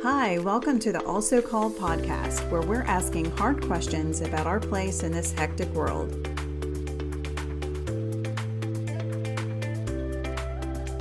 Hi, welcome to the Also Called podcast, where we're asking hard questions about our place in this hectic world.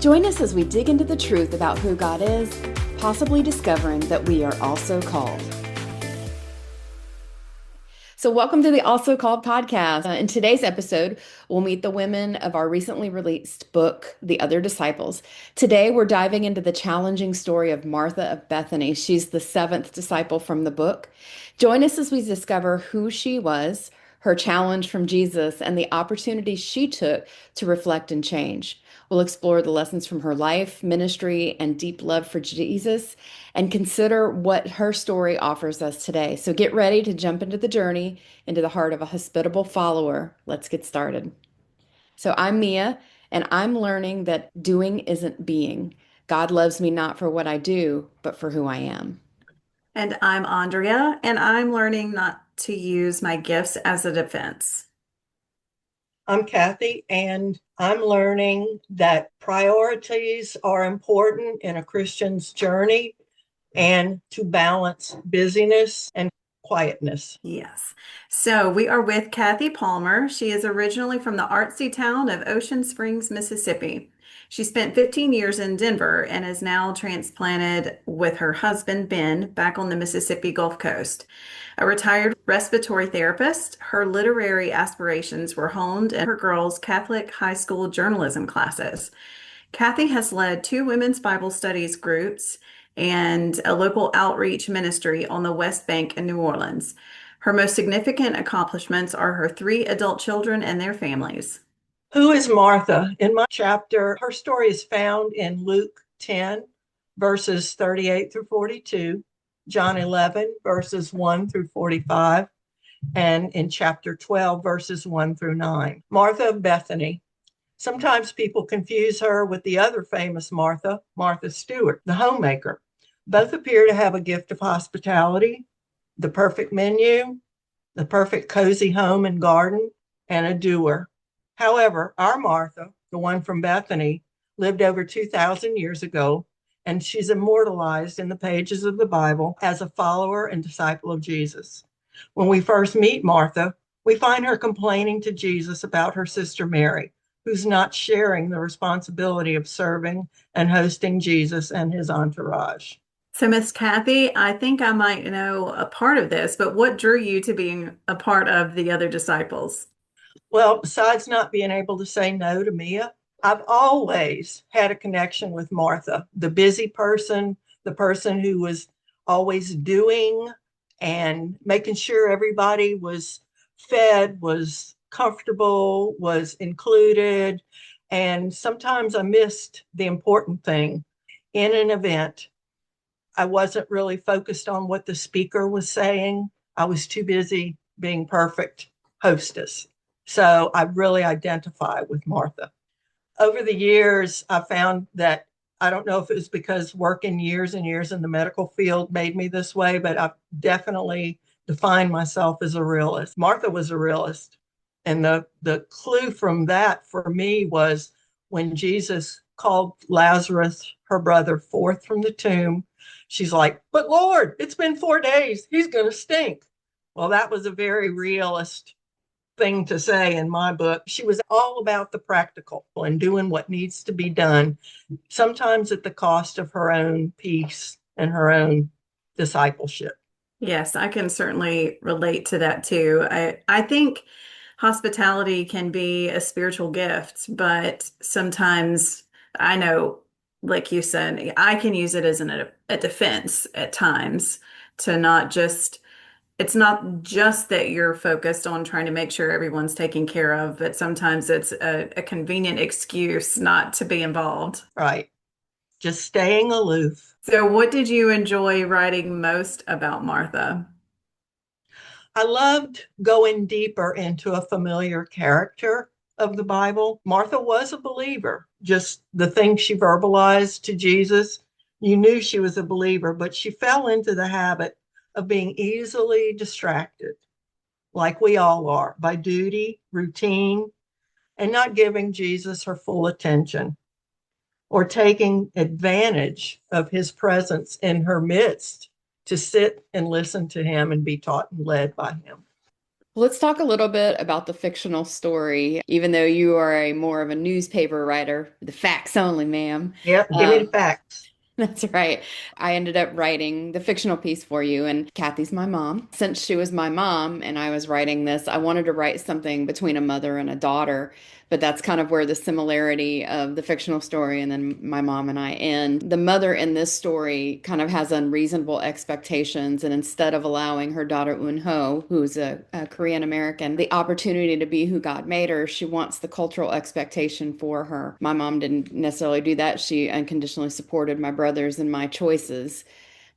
Join us as we dig into the truth about who God is, possibly discovering that we are also called. So welcome to the Also Called podcast. In today's episode, we'll meet the women of our recently released book, The Other Disciples. Today, we're diving into the challenging story of Martha of Bethany. She's the seventh disciple from the book. Join us as we discover who she was, her challenge from Jesus, and the opportunities she took to reflect and change. We'll explore the lessons from her life, ministry, and deep love for Jesus, and consider what her story offers us today. So get ready to jump into the journey, into the heart of a hospitable follower. Let's get started. So I'm Mia, and I'm learning that doing isn't being. God loves me not for what I do, but for who I am. And I'm Andrea, and I'm learning not to use my gifts as a defense. I'm Kathy, and I'm learning that priorities are important in a Christian's journey and to balance busyness and quietness. Yes. So we are with Kathy Palmer. She is originally from the artsy town of Ocean Springs, Mississippi. She spent 15 years in Denver and is now transplanted with her husband, Ben, back on the Mississippi Gulf Coast. A retired respiratory therapist, her literary aspirations were honed in her girls' Catholic high school journalism classes. Kathy has led 2 women's Bible studies groups and a local outreach ministry on the West Bank in New Orleans. Her most significant accomplishments are her 3 adult children and their families. Who is Martha? In my chapter, her story is found in Luke 10, verses 38 through 42, John 11, verses 1 through 45, and in chapter 12, verses 1 through 9. Martha of Bethany. Sometimes people confuse her with the other famous Martha, Martha Stewart, the homemaker. Both appear to have a gift of hospitality, the perfect menu, the perfect cozy home and garden, and a doer. However, our Martha, the one from Bethany, lived over 2,000 years ago, and she's immortalized in the pages of the Bible as a follower and disciple of Jesus. When we first meet Martha, we find her complaining to Jesus about her sister Mary, who's not sharing the responsibility of serving and hosting Jesus and his entourage. So, Miss Kathy, I think I might know a part of this, but what drew you to being a part of the other disciples? Well, besides not being able to say no to Mia, I've always had a connection with Martha, the busy person, the person who was always doing and making sure everybody was fed, was comfortable, was included. And sometimes I missed the important thing. In an event, I wasn't really focused on what the speaker was saying. I was too busy being perfect hostess. So I really identify with Martha. Over the years, I found that, I don't know if it was because working years and years in the medical field made me this way, but I've definitely defined myself as a realist. Martha was a realist. And the clue from that for me was when Jesus called Lazarus, her brother, forth from the tomb. She's like, "But Lord, it's been 4 days. He's going to stink." Well, that was a very realist thing to say in my book. She was all about the practical and doing what needs to be done, sometimes at the cost of her own peace and her own discipleship. Yes, I can certainly relate to that too. I think hospitality can be a spiritual gift, but sometimes I know, like you said, I can use it as a defense at times to not just, it's not just that you're focused on trying to make sure everyone's taken care of, but sometimes it's a convenient excuse not to be involved. Right. Just staying aloof. So, what did you enjoy writing most about Martha? I loved going deeper into a familiar character of the Bible. Martha was a believer. Just the things she verbalized to Jesus, you knew she was a believer, but she fell into the habit of being easily distracted, like we all are, by duty, routine, and not giving Jesus her full attention. or taking advantage of his presence in her midst to sit and listen to him and be taught and led by him. Let's talk a little bit about the fictional story, even though you are more of a newspaper writer, the facts only, ma'am. Yep, give me the facts. That's right. I ended up writing the fictional piece for you, and Kathy's my mom. Since she was my mom and I was writing this, I wanted to write something between a mother and a daughter, but that's kind of where the similarity of the fictional story and then my mom and I end. The mother in this story kind of has unreasonable expectations, and instead of allowing her daughter Eunho, who's a Korean American, the opportunity to be who God made her, she wants the cultural expectation for her. My mom didn't necessarily do that. She unconditionally supported my brothers and my choices.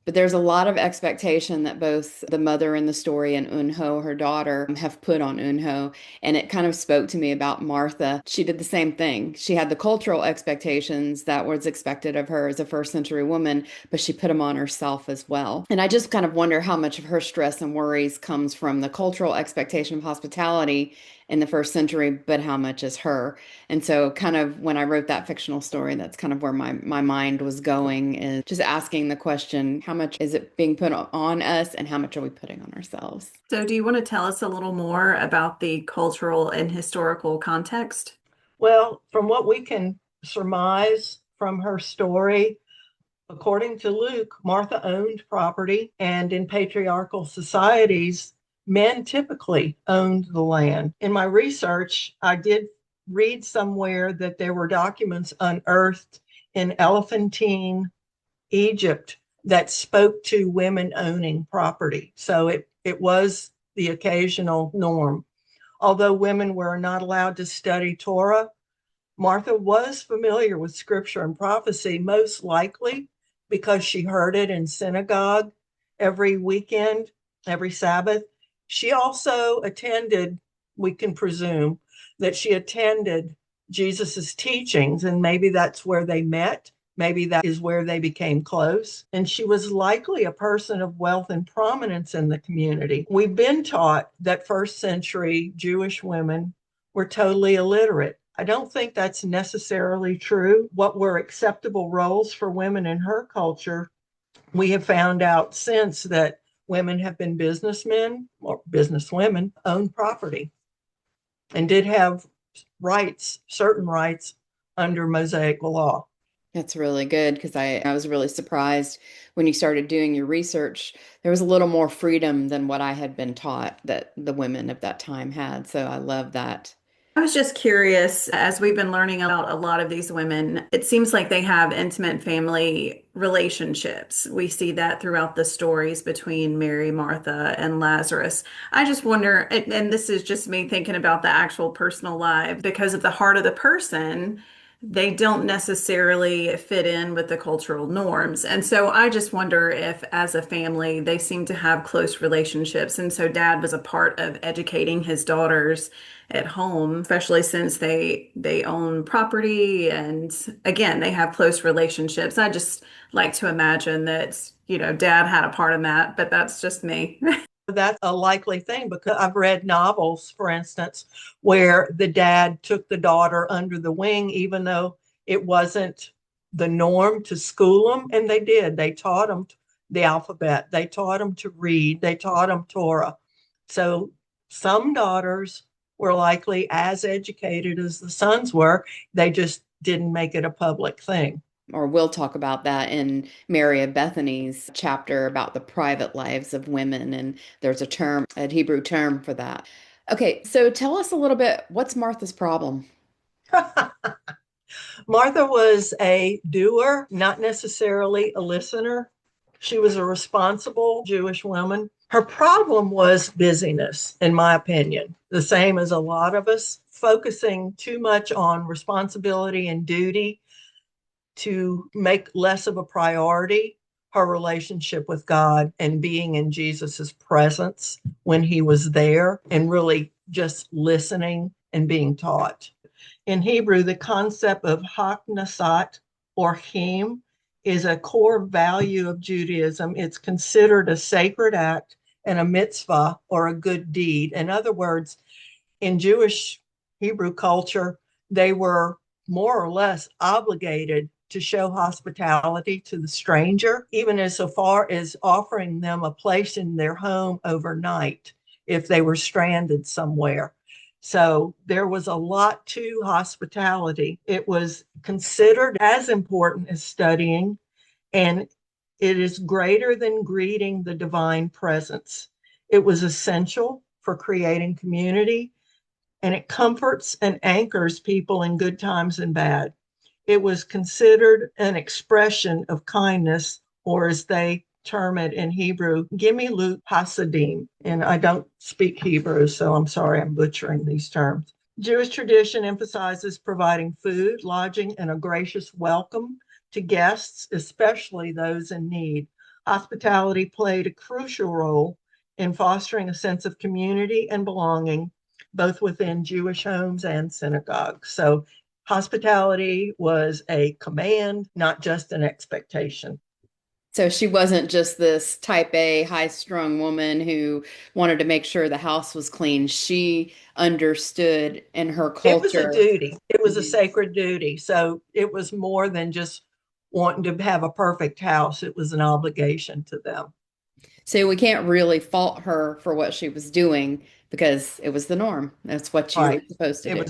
But there's a lot of expectation that both the mother in the story and Eunho, her daughter, have put on Eunho. And it kind of spoke to me about Martha. She did the same thing. She had the cultural expectations that was expected of her as a first century woman, but she put them on herself as well. And I just kind of wonder how much of her stress and worries comes from the cultural expectation of hospitality in the first century, but how much is her. And so kind of when I wrote that fictional story, that's kind of where my mind was going, is just asking the question, how much is it being put on us and how much are we putting on ourselves? So, do you want to tell us a little more about the cultural and historical context? Well, from what we can surmise from her story, according to Luke, Martha owned property, and in patriarchal societies, men typically owned the land. In my research, I did read somewhere that there were documents unearthed in Elephantine, Egypt, that spoke to women owning property. So it was the occasional norm. Although women were not allowed to study Torah, Martha was familiar with scripture and prophecy, most likely because she heard it in synagogue every weekend, every Sabbath. She also attended, we can presume, that she attended Jesus's teachings, and maybe that's where they met. Maybe that is where they became close. And she was likely a person of wealth and prominence in the community. We've been taught that first century Jewish women were totally illiterate. I don't think that's necessarily true. What were acceptable roles for women in her culture, we have found out since that women have been businessmen or businesswomen, owned property, and did have rights, certain rights under Mosaic law. That's really good because I was really surprised when you started doing your research. There was a little more freedom than what I had been taught that the women of that time had. So I love that. I was just curious, as we've been learning about a lot of these women, it seems like they have intimate family relationships. We see that throughout the stories between Mary, Martha, and Lazarus. I just wonder, and this is just me thinking about the actual personal life, because of the heart of the person, they don't necessarily fit in with the cultural norms. And so I just wonder if, as a family, they seem to have close relationships. And so dad was a part of educating his daughters at home, especially since they own property and again, they have close relationships. I just like to imagine that, dad had a part in that, but that's just me. That's a likely thing because I've read novels, for instance, where the dad took the daughter under the wing, even though it wasn't the norm to school them. And they did. They taught them the alphabet. They taught them to read. They taught them Torah. So some daughters were likely as educated as the sons were. They just didn't make it a public thing. Or we'll talk about that in Mary of Bethany's chapter about the private lives of women. And there's a Hebrew term for that. Okay, so tell us a little bit, what's Martha's problem? Martha was a doer, not necessarily a listener. She was a responsible Jewish woman. Her problem was busyness, in my opinion, the same as a lot of us, focusing too much on responsibility and duty to make less of a priority her relationship with God and being in Jesus's presence when he was there and really just listening and being taught. In Hebrew, the concept of Hachnassat Orchim is a core value of Judaism. It's considered a sacred act and a mitzvah or a good deed. In other words, in Jewish Hebrew culture, they were more or less obligated to show hospitality to the stranger, even as so far as offering them a place in their home overnight if they were stranded somewhere. So there was a lot to hospitality. It was considered as important as studying, and it is greater than greeting the divine presence. It was essential for creating community, and it comforts and anchors people in good times and bad. It was considered an expression of kindness, or as they term it in Hebrew, Gemilut Hasadim. And I don't speak Hebrew, so I'm sorry I'm butchering these terms. Jewish tradition emphasizes providing food, lodging, and a gracious welcome to guests, especially those in need. Hospitality played a crucial role in fostering a sense of community and belonging, both within Jewish homes and synagogues. So hospitality was a command, not just an expectation. So she wasn't just this type A, high-strung woman who wanted to make sure the house was clean. She understood in her It was a culture. duty. It was a sacred duty. So it was more than just wanting to have a perfect house. It was an obligation to them. So we can't really fault her for what she was doing because it was the norm. That's what you were Right. supposed to do.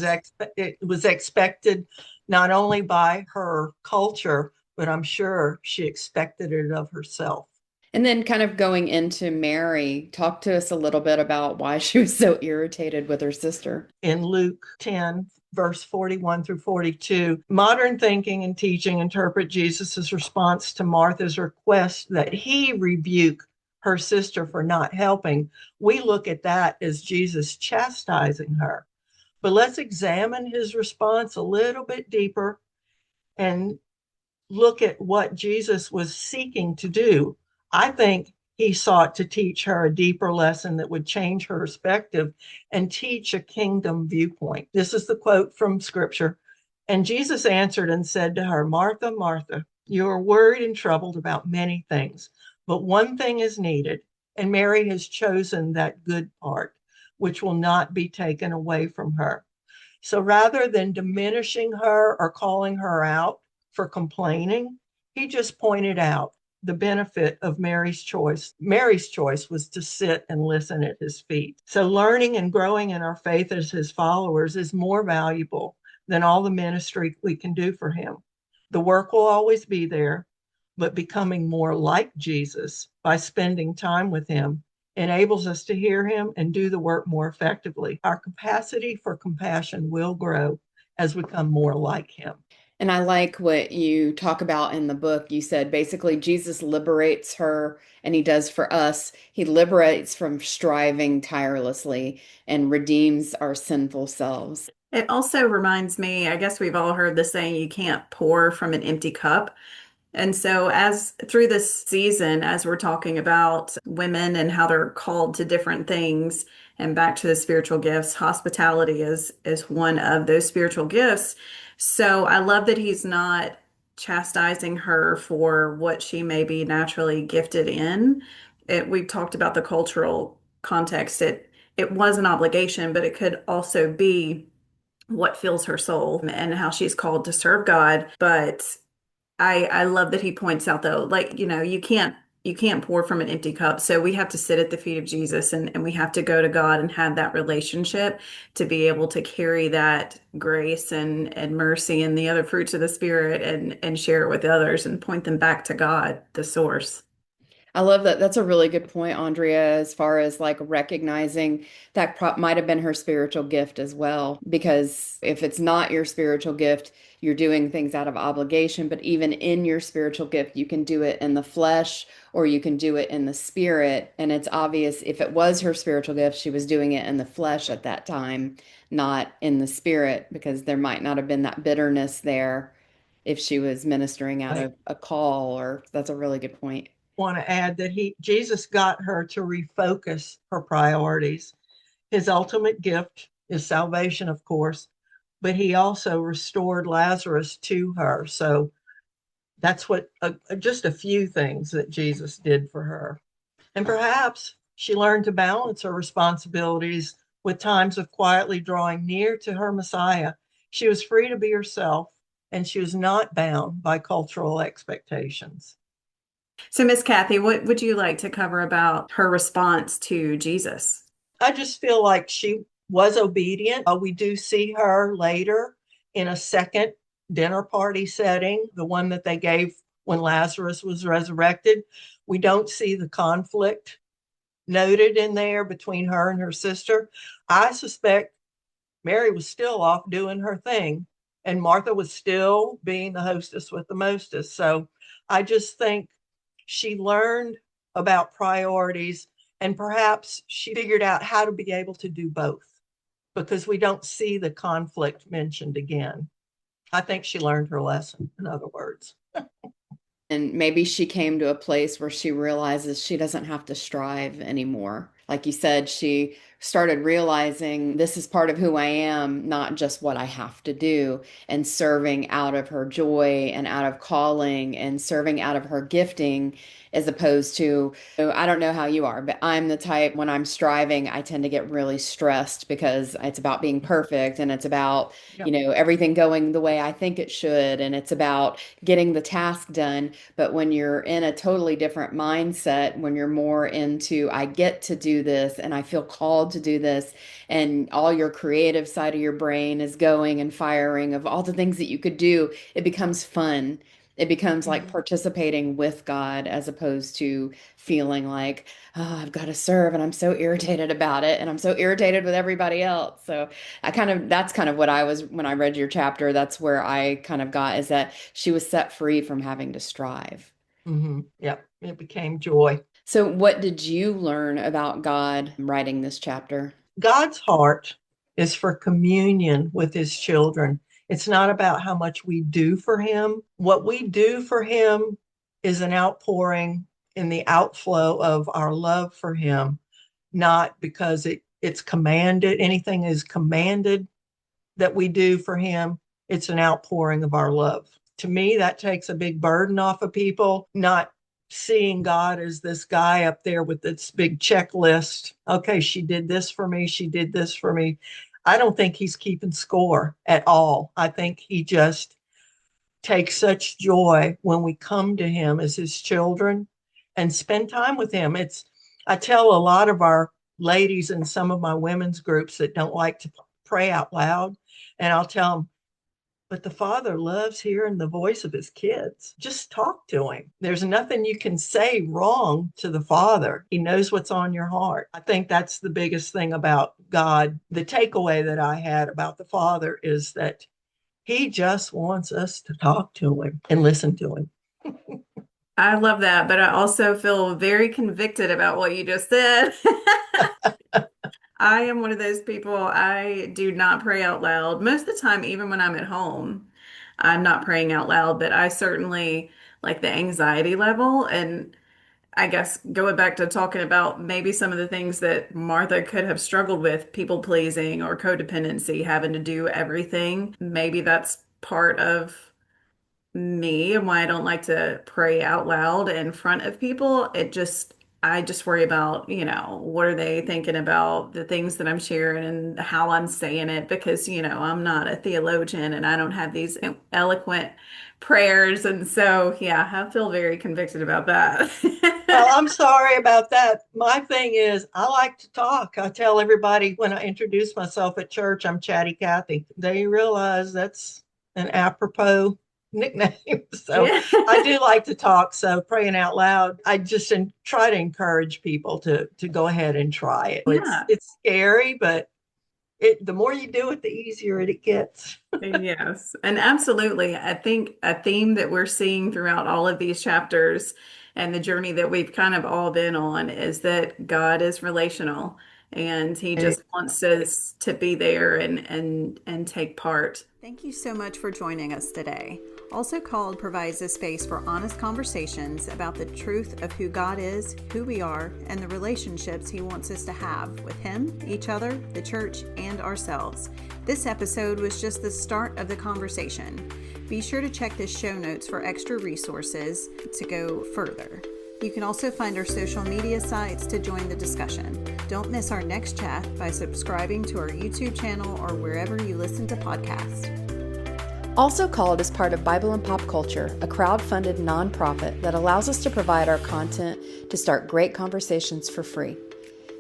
It was expected not only by her culture, but I'm sure she expected it of herself. And then kind of going into Mary, talk to us a little bit about why she was so irritated with her sister. In Luke 10, verse 41 through 42, modern thinking and teaching interpret Jesus's response to Martha's request that he rebuke her sister for not helping. We look at that as Jesus chastising her. But let's examine his response a little bit deeper and look at what Jesus was seeking to do. I think he sought to teach her a deeper lesson that would change her perspective and teach a kingdom viewpoint. This is the quote from scripture. And Jesus answered and said to her, Martha, Martha, you are worried and troubled about many things, but one thing is needed, and Mary has chosen that good part, which will not be taken away from her. So rather than diminishing her or calling her out for complaining, he just pointed out the benefit of Mary's choice. Mary's choice was to sit and listen at his feet. So learning and growing in our faith as his followers is more valuable than all the ministry we can do for him. The work will always be there, but becoming more like Jesus by spending time with him enables us to hear him and do the work more effectively. Our capacity for compassion will grow as we become more like him. And I like what you talk about in the book. You said basically Jesus liberates her, and he does for us. He liberates from striving tirelessly and redeems our sinful selves. It also reminds me, I guess we've all heard the saying, you can't pour from an empty cup. And so, as through this season, as we're talking about women and how they're called to different things and back to the spiritual gifts, hospitality is one of those spiritual gifts. So, I love that he's not chastising her for what she may be naturally gifted in. We've talked about the cultural context. It was an obligation, but it could also be what fills her soul and how she's called to serve God. But I love that he points out though, like, you can't pour from an empty cup. So we have to sit at the feet of Jesus and we have to go to God and have that relationship to be able to carry that grace and mercy and the other fruits of the Spirit and share it with others and point them back to God, the source. I love that. That's a really good point, Andrea, as far as like recognizing that might have been her spiritual gift as well. Because if it's not your spiritual gift, you're doing things out of obligation. But even in your spiritual gift, you can do it in the flesh or you can do it in the spirit. And it's obvious if it was her spiritual gift, she was doing it in the flesh at that time, not in the spirit, because there might not have been that bitterness there if she was ministering out I of a call. Or that's a really good point. want to add that Jesus got her to refocus her priorities. His ultimate gift is salvation, of course, but he also restored Lazarus to her. So that's what just a few things that Jesus did for her. And perhaps she learned to balance her responsibilities with times of quietly drawing near to her Messiah. She was free to be herself and she was not bound by cultural expectations. So, Miss Kathy, what would you like to cover about her response to Jesus? I just feel like she was obedient. We do see her later in a second dinner party setting, the one that they gave when Lazarus was resurrected. We don't see the conflict noted in there between her and her sister. I suspect Mary was still off doing her thing, and Martha was still being the hostess with the mostest. So I just think she learned about priorities, and perhaps she figured out how to be able to do both, because we don't see the conflict mentioned again. I think she learned her lesson, in other words. And maybe she came to a place where she realizes she doesn't have to strive anymore. Like you said, she started realizing this is part of who I am, not just what I have to do, and serving out of her joy and out of calling and serving out of her gifting, as opposed to, I don't know how you are, but I'm the type when I'm striving, I tend to get really stressed because it's about being perfect and it's about, Yep. Everything going the way I think it should, and it's about getting the task done. But when you're in a totally different mindset, when you're more into, I get to do this and I feel called to do this, and all your creative side of your brain is going and firing of all the things that you could do, it becomes fun. It becomes like participating with God as opposed to feeling like, oh, I've got to serve and I'm so irritated about it and I'm so irritated with everybody else. So that's kind of what I was when I read your chapter. That's where I kind of got, is that she was set free from having to strive. Mm-hmm. Yep. It became joy. So what did you learn about God writing this chapter? God's heart is for communion with his children. It's not about how much we do for him. What we do for him is an outpouring in the outflow of our love for him, not because it's commanded. Anything is commanded that we do for him. It's an outpouring of our love. To me, that takes a big burden off of people, not seeing God as this guy up there with this big checklist. Okay, she did this for me. She did this for me. I don't think he's keeping score at all. I think he just takes such joy when we come to him as his children and spend time with him. I tell a lot of our ladies in some of my women's groups that don't like to pray out loud, and I'll tell them, but the Father loves hearing the voice of his kids. Just talk to him. There's nothing you can say wrong to the Father. He knows what's on your heart. I think that's the biggest thing about God. The takeaway that I had about the Father is that he just wants us to talk to him and listen to him. I love that, but I also feel very convicted about what you just said. I am one of those people, I do not pray out loud. Most of the time, even when I'm at home, I'm not praying out loud, but I certainly like the anxiety level. And I guess going back to talking about maybe some of the things that Martha could have struggled with, people pleasing or codependency, having to do everything. Maybe that's part of me and why I don't like to pray out loud in front of people. I just worry about, what are they thinking about the things that I'm sharing and how I'm saying it because, I'm not a theologian and I don't have these eloquent prayers. And so, yeah, I feel very convicted about that. Well, I'm sorry about that. My thing is, I like to talk. I tell everybody when I introduce myself at church, I'm Chatty Cathy. They realize that's an apropos nickname. So Yeah. I do like to talk. So praying out loud, I just try to encourage people to go ahead and try it. Yeah. It's scary, but the more you do it, the easier it gets. Yes, and absolutely. I think a theme that we're seeing throughout all of these chapters and the journey that we've kind of all been on is that God is relational and he just wants us to be there and take part. Thank you so much for joining us today. Also Called provides a space for honest conversations about the truth of who God is, who we are, and the relationships he wants us to have with him, each other, the church, and ourselves. This episode was just the start of the conversation. Be sure to check the show notes for extra resources to go further. You can also find our social media sites to join the discussion. Don't miss our next chat by subscribing to our YouTube channel or wherever you listen to podcasts. Also Called is part of Bible and Pop Culture, a crowd-funded nonprofit that allows us to provide our content to start great conversations for free.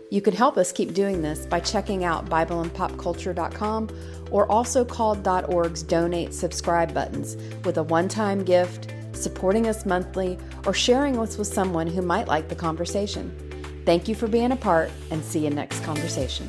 You can help us keep doing this by checking out BibleandPopCulture.com or AlsoCalled.org's Donate Subscribe buttons with a one-time gift, supporting us monthly, or sharing us with someone who might like the conversation. Thank you for being a part, and see you next conversation.